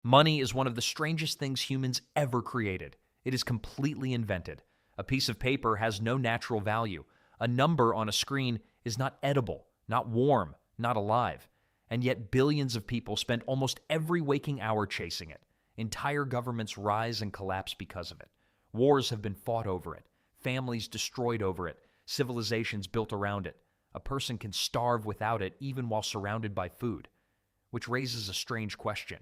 Money is one of the strangest things humans ever created. It is completely invented. A piece of paper has no natural value. A number on a screen is not edible, not warm, not alive. And yet billions of people spend almost every waking hour chasing it. Entire governments rise and collapse because of it. Wars have been fought over it. Families destroyed over it. Civilizations built around it. A person can starve without it even while surrounded by food. Which raises a strange question.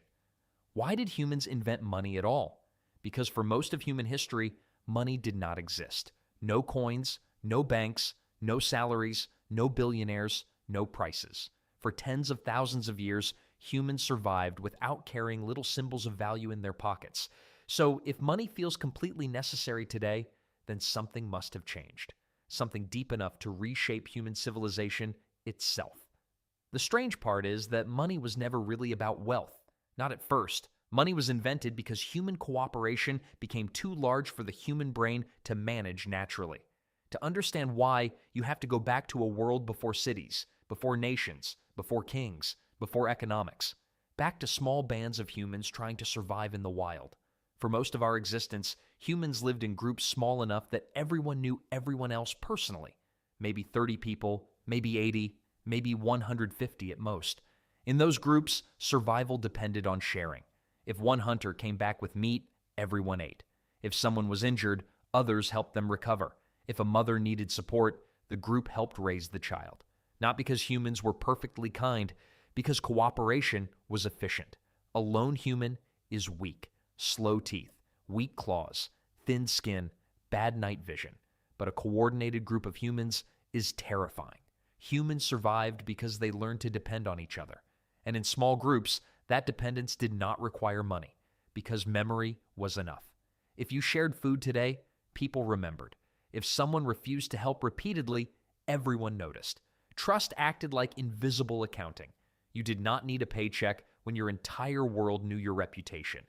Why did humans invent money at all? Because for most of human history, money did not exist. No coins, no banks, no salaries, no billionaires, no prices. For tens of thousands of years, humans survived without carrying little symbols of value in their pockets. So if money feels completely necessary today, then something must have changed. Something deep enough to reshape human civilization itself. The strange part is that money was never really about wealth. Not at first. Money was invented because human cooperation became too large for the human brain to manage naturally. To understand why, you have to go back to a world before cities, before nations, before kings, before economics. Back to small bands of humans trying to survive in the wild. For most of our existence, humans lived in groups small enough that everyone knew everyone else personally. Maybe 30 people, maybe 80, maybe 150 at most. In those groups, survival depended on sharing. If one hunter came back with meat, everyone ate. If someone was injured, others helped them recover. If a mother needed support, the group helped raise the child. Not because humans were perfectly kind, because cooperation was efficient. A lone human is weak, slow teeth, weak claws, thin skin, bad night vision. But a coordinated group of humans is terrifying. Humans survived because they learned to depend on each other. And in small groups, that dependence did not require money, because memory was enough. If you shared food today, people remembered. If someone refused to help repeatedly, everyone noticed. Trust acted like invisible accounting. You did not need a paycheck when your entire world knew your reputation.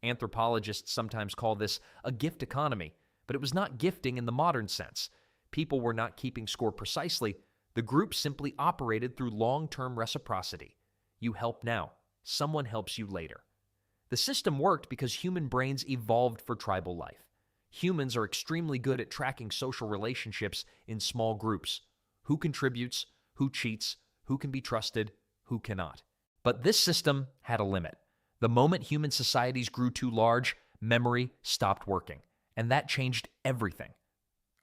Anthropologists sometimes call this a gift economy, but it was not gifting in the modern sense. People were not keeping score precisely. The group simply operated through long-term reciprocity. You help now. Someone helps you later. The system worked because human brains evolved for tribal life. Humans are extremely good at tracking social relationships in small groups. Who contributes, who cheats, who can be trusted, who cannot. But this system had a limit. The moment human societies grew too large, memory stopped working. And that changed everything.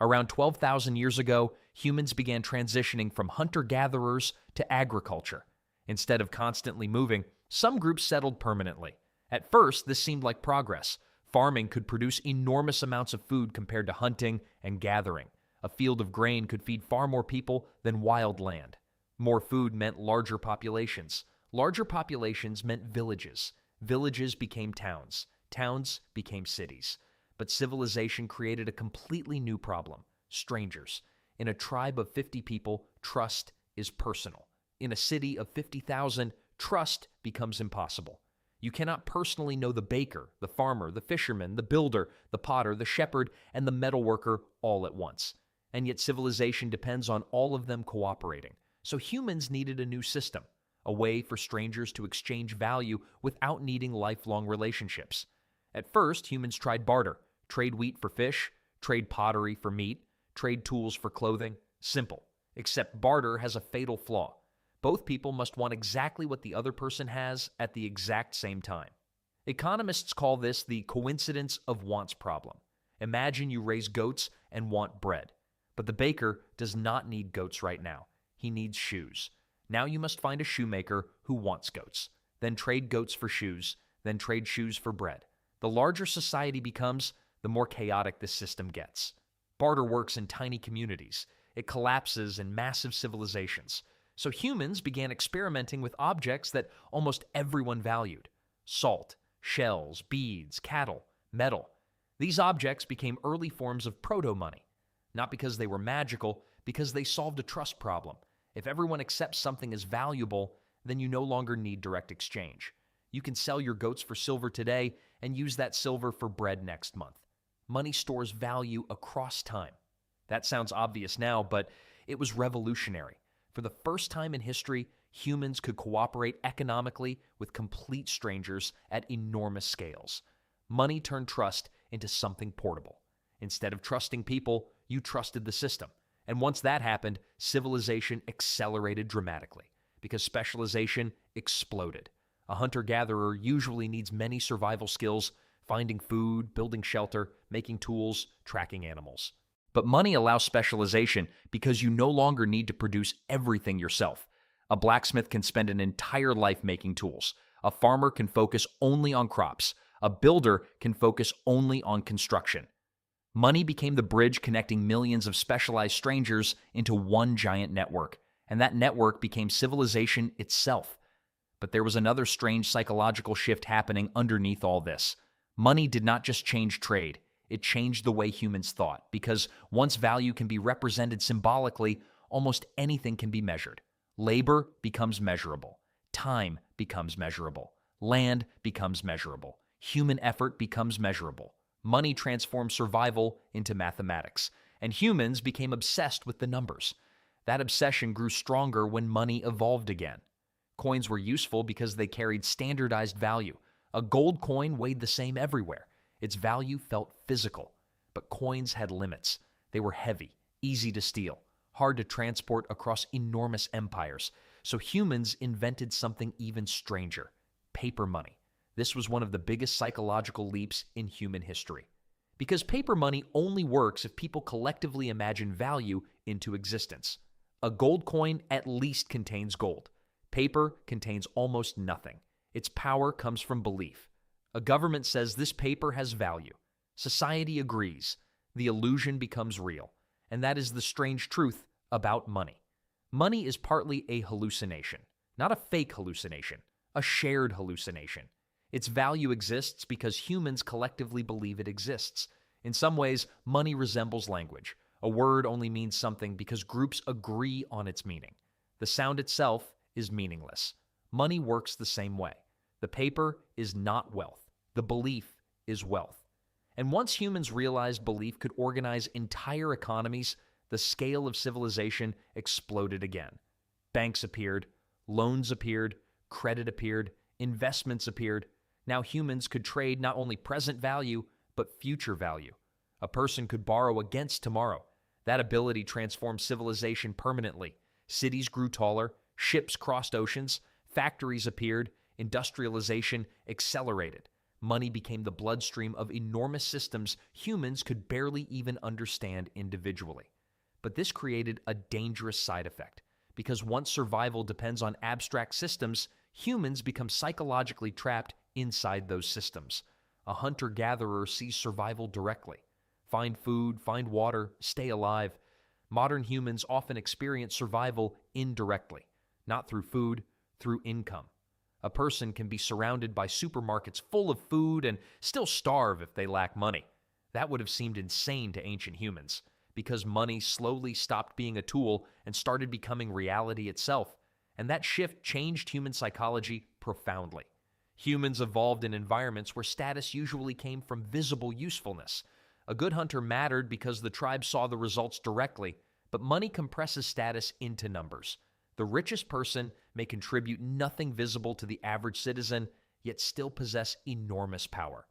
Around 12,000 years ago, humans began transitioning from hunter-gatherers to agriculture. Instead of constantly moving, some groups settled permanently. At first, this seemed like progress. Farming could produce enormous amounts of food compared to hunting and gathering. A field of grain could feed far more people than wild land. More food meant larger populations. Larger populations meant villages. Villages became towns. Towns became cities. But civilization created a completely new problem: strangers. In a tribe of 50 people, trust is personal. In a city of 50,000, trust becomes impossible. You cannot personally know the baker, the farmer, the fisherman, the builder, the potter, the shepherd, and the metalworker all at once. And yet civilization depends on all of them cooperating. So humans needed a new system, a way for strangers to exchange value without needing lifelong relationships. At first, humans tried barter: trade wheat for fish, trade pottery for meat, trade tools for clothing. Simple. Except barter has a fatal flaw. Both people must want exactly what the other person has at the exact same time. Economists call this the coincidence of wants problem. Imagine you raise goats and want bread. But the baker does not need goats right now. He needs shoes. Now you must find a shoemaker who wants goats. Then trade goats for shoes. Then trade shoes for bread. The larger society becomes, the more chaotic this system gets. Barter works in tiny communities. It collapses in massive civilizations. So humans began experimenting with objects that almost everyone valued: salt, shells, beads, cattle, metal. These objects became early forms of proto-money. Not because they were magical, because they solved a trust problem. If everyone accepts something as valuable, then you no longer need direct exchange. You can sell your goats for silver today and use that silver for bread next month. Money stores value across time. That sounds obvious now, but it was revolutionary. For the first time in history, humans could cooperate economically with complete strangers at enormous scales. Money turned trust into something portable. Instead of trusting people, you trusted the system. And once that happened, civilization accelerated dramatically because specialization exploded. A hunter-gatherer usually needs many survival skills: finding food, building shelter, making tools, tracking animals. But money allows specialization because you no longer need to produce everything yourself. A blacksmith can spend an entire life making tools. A farmer can focus only on crops. A builder can focus only on construction. Money became the bridge connecting millions of specialized strangers into one giant network, and that network became civilization itself. But there was another strange psychological shift happening underneath all this. Money did not just change trade, it changed the way humans thought, because once value can be represented symbolically, almost anything can be measured. Labor becomes measurable. Time becomes measurable. Land becomes measurable. Human effort becomes measurable. Money transformed survival into mathematics, and humans became obsessed with the numbers. That obsession grew stronger when money evolved again. Coins were useful because they carried standardized value. A gold coin weighed the same everywhere. Its value felt physical. But coins had limits. They were heavy, easy to steal, hard to transport across enormous empires. So humans invented something even stranger: paper money. This was one of the biggest psychological leaps in human history. Because paper money only works if people collectively imagine value into existence. A gold coin at least contains gold. Paper contains almost nothing. Its power comes from belief. A government says this paper has value. Society agrees. The illusion becomes real. And that is the strange truth about money. Money is partly a hallucination, not a fake hallucination, a shared hallucination. Its value exists because humans collectively believe it exists. In some ways, money resembles language. A word only means something because groups agree on its meaning. The sound itself is meaningless. Money works the same way. The paper is not wealth. The belief is wealth. And once humans realized belief could organize entire economies, the scale of civilization exploded again. Banks appeared, loans appeared, credit appeared, investments appeared. Now humans could trade not only present value, but future value. A person could borrow against tomorrow. That ability transformed civilization permanently. Cities grew taller, ships crossed oceans, factories appeared, industrialization accelerated. Money became the bloodstream of enormous systems humans could barely even understand individually. But this created a dangerous side effect, because once survival depends on abstract systems, humans become psychologically trapped inside those systems. A hunter-gatherer sees survival directly. Find food, find water, stay alive. Modern humans often experience survival indirectly, not through food, through income. A person can be surrounded by supermarkets full of food and still starve if they lack money. That would have seemed insane to ancient humans, because money slowly stopped being a tool and started becoming reality itself. And that shift changed human psychology profoundly. Humans evolved in environments where status usually came from visible usefulness. A good hunter mattered because the tribe saw the results directly, but money compresses status into numbers. The richest person may contribute nothing visible to the average citizen, yet still possess enormous power.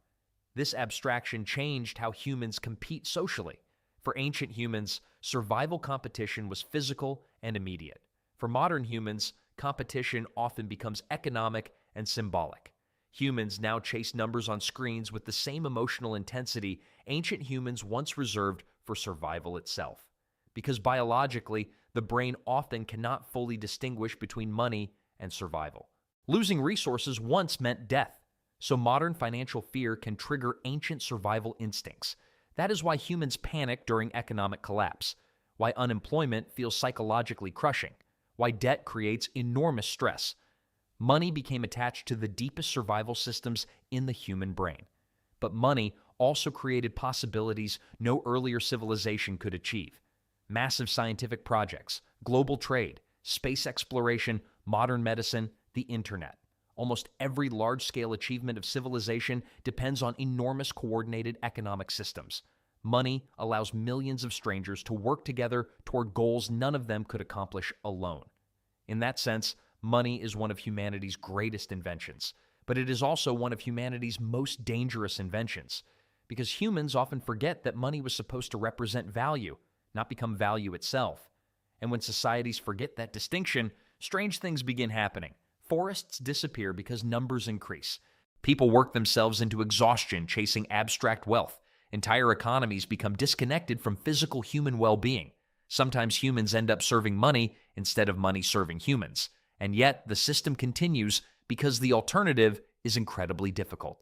This abstraction changed how humans compete socially. For ancient humans, survival competition was physical and immediate. For modern humans, competition often becomes economic and symbolic. Humans now chase numbers on screens with the same emotional intensity ancient humans once reserved for survival itself. Because biologically, the brain often cannot fully distinguish between money and survival. Losing resources once meant death, so modern financial fear can trigger ancient survival instincts. That is why humans panic during economic collapse, why unemployment feels psychologically crushing, why debt creates enormous stress. Money became attached to the deepest survival systems in the human brain. But money also created possibilities no earlier civilization could achieve. Massive scientific projects, global trade, space exploration, modern medicine, the internet. Almost every large-scale achievement of civilization depends on enormous coordinated economic systems. Money allows millions of strangers to work together toward goals none of them could accomplish alone. In that sense, money is one of humanity's greatest inventions, but it is also one of humanity's most dangerous inventions, because humans often forget that money was supposed to represent value, not become value itself. And when societies forget that distinction, strange things begin happening. Forests disappear because numbers increase. People work themselves into exhaustion chasing abstract wealth. Entire economies become disconnected from physical human well-being. Sometimes humans end up serving money instead of money serving humans. And yet, the system continues because the alternative is incredibly difficult.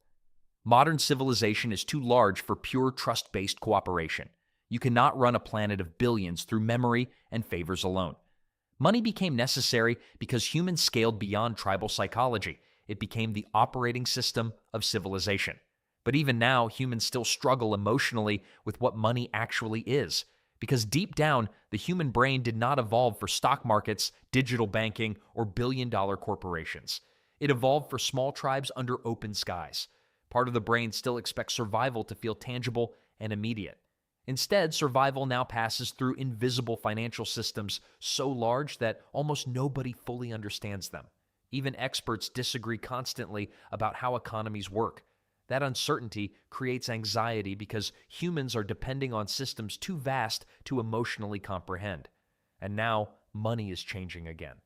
Modern civilization is too large for pure trust-based cooperation. You cannot run a planet of billions through memory and favors alone. Money became necessary because humans scaled beyond tribal psychology. It became the operating system of civilization. But even now, humans still struggle emotionally with what money actually is, because deep down, the human brain did not evolve for stock markets, digital banking, or billion-dollar corporations. It evolved for small tribes under open skies. Part of the brain still expects survival to feel tangible and immediate. Instead, survival now passes through invisible financial systems so large that almost nobody fully understands them. Even experts disagree constantly about how economies work. That uncertainty creates anxiety because humans are depending on systems too vast to emotionally comprehend. And now, money is changing again.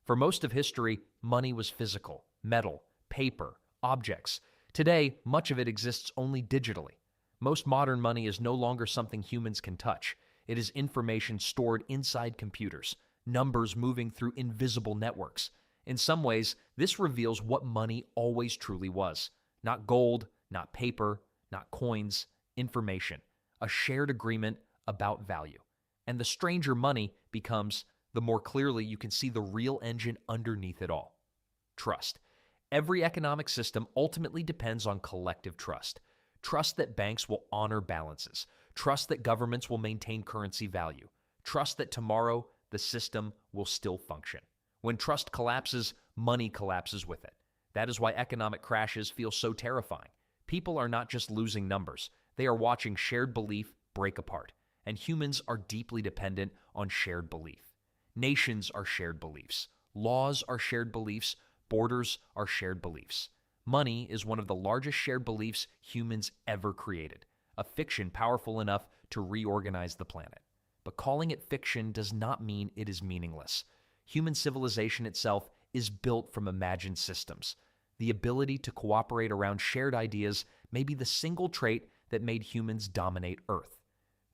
For most of history, money was physical, metal, paper, objects. Today, much of it exists only digitally. Most modern money is no longer something humans can touch. It is information stored inside computers, numbers moving through invisible networks. In some ways, this reveals what money always truly was. Not gold, not paper, not coins, information. A shared agreement about value. And the stranger money becomes, the more clearly you can see the real engine underneath it all. Trust. Every economic system ultimately depends on collective trust. Trust that banks will honor balances. Trust that governments will maintain currency value. Trust that tomorrow the system will still function. When trust collapses, money collapses with it. That is why economic crashes feel so terrifying. People are not just losing numbers. They are watching shared belief break apart. And humans are deeply dependent on shared belief. Nations are shared beliefs. Laws are shared beliefs. Borders are shared beliefs. Money is one of the largest shared beliefs humans ever created, a fiction powerful enough to reorganize the planet. But calling it fiction does not mean it is meaningless. Human civilization itself is built from imagined systems. The ability to cooperate around shared ideas may be the single trait that made humans dominate Earth.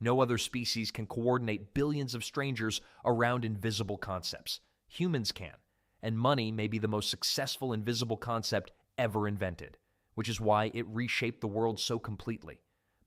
No other species can coordinate billions of strangers around invisible concepts. Humans can, and money may be the most successful invisible concept ever invented, which is why it reshaped the world so completely.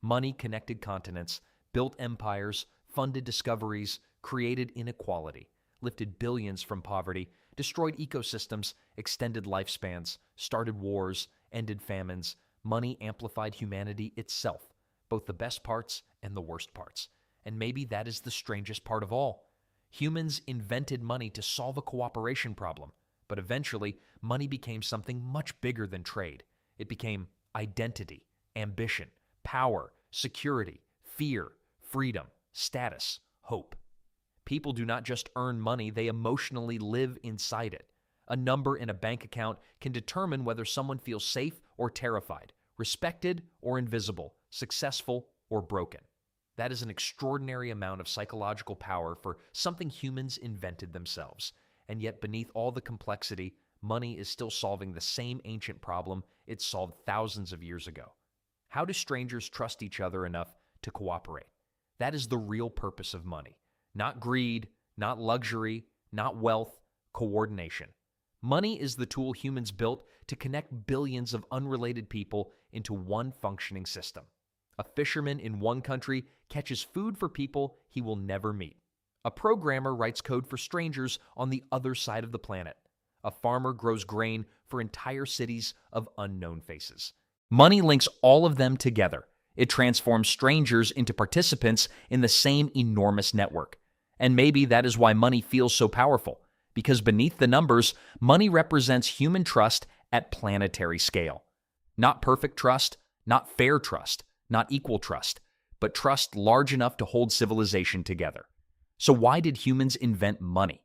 Money connected continents, built empires, funded discoveries, created inequality, lifted billions from poverty, destroyed ecosystems, extended lifespans, started wars, ended famines. Money amplified humanity itself, both the best parts and the worst parts. And maybe that is the strangest part of all. Humans invented money to solve a cooperation problem, but eventually, money became something much bigger than trade. It became identity, ambition, power, security, fear, freedom, status, hope. People do not just earn money, they emotionally live inside it. A number in a bank account can determine whether someone feels safe or terrified, respected or invisible, successful or broken. That is an extraordinary amount of psychological power for something humans invented themselves. And yet beneath all the complexity, money is still solving the same ancient problem it solved thousands of years ago. How do strangers trust each other enough to cooperate? That is the real purpose of money. Not greed, not luxury, not wealth, coordination. Money is the tool humans built to connect billions of unrelated people into one functioning system. A fisherman in one country catches food for people he will never meet. A programmer writes code for strangers on the other side of the planet. A farmer grows grain for entire cities of unknown faces. Money links all of them together. It transforms strangers into participants in the same enormous network. And maybe that is why money feels so powerful, because beneath the numbers, money represents human trust at planetary scale. Not perfect trust, not fair trust, not equal trust, but trust large enough to hold civilization together. So why did humans invent money?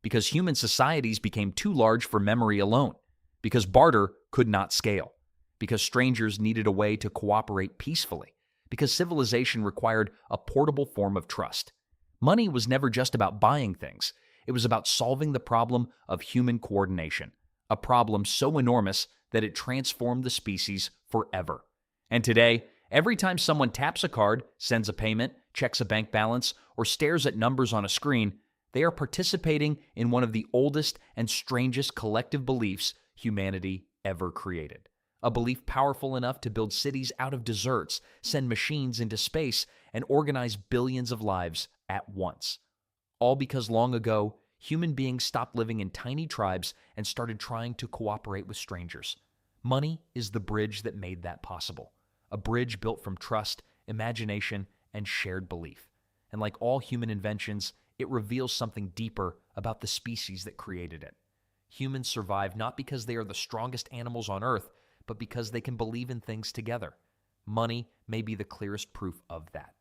because human societies became too large for memory alone, because barter could not scale, because strangers needed a way to cooperate peacefully, because civilization required a portable form of trust. Money was never just about buying things. It was about solving the problem of human coordination, a problem so enormous that it transformed the species forever. And today, every time someone taps a card, sends a payment, checks a bank balance, or stares at numbers on a screen, they are participating in one of the oldest and strangest collective beliefs humanity ever created. A belief powerful enough to build cities out of deserts, send machines into space, and organize billions of lives at once. All because long ago, human beings stopped living in tiny tribes and started trying to cooperate with strangers. Money is the bridge that made that possible. A bridge built from trust, imagination, and shared belief. And like all human inventions, it reveals something deeper about the species that created it. Humans survive not because they are the strongest animals on Earth, but because they can believe in things together. Money may be the clearest proof of that.